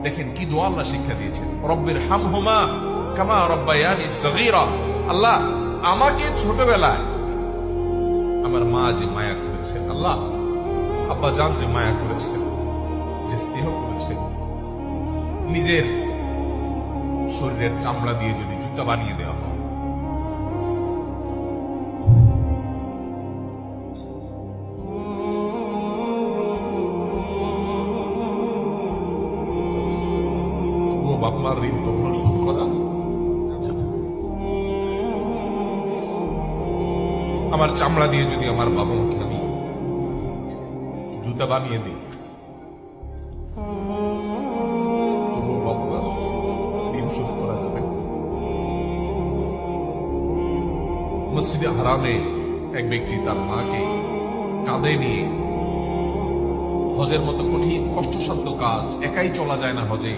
দেখেন কি দোয়া আল্লাহ শিক্ষা দিয়েছেন, রব্বির হামহুমা কামা রব্বায়ানি সগীরা। আল্লাহ আমাকে ছোটবেলায় আমার মা যে মায়া করেছেন, আল্লাহ আব্বা জান যে মায়া করেছেন, যে স্নেহ করেছেন, নিজের শরীরের চামড়া দিয়ে যদি জুতা বানিয়ে দেওয়া হয়, ও বাপমার ঋণ কখনো শোধ করা যাবে না। আমার চামড়া দিয়ে যদি আমার বাবা মাকে আমি জুতা বানিয়ে দিই, তবুও বাবা ঋণ শোধ করা যাবে না। মসজিদে হারামে এক ব্যক্তি তার মাকে কাঁধে নিয়ে, হজের মতো কঠিন কষ্টসাধ্য কাজ, একাই চলা যায় না হজে,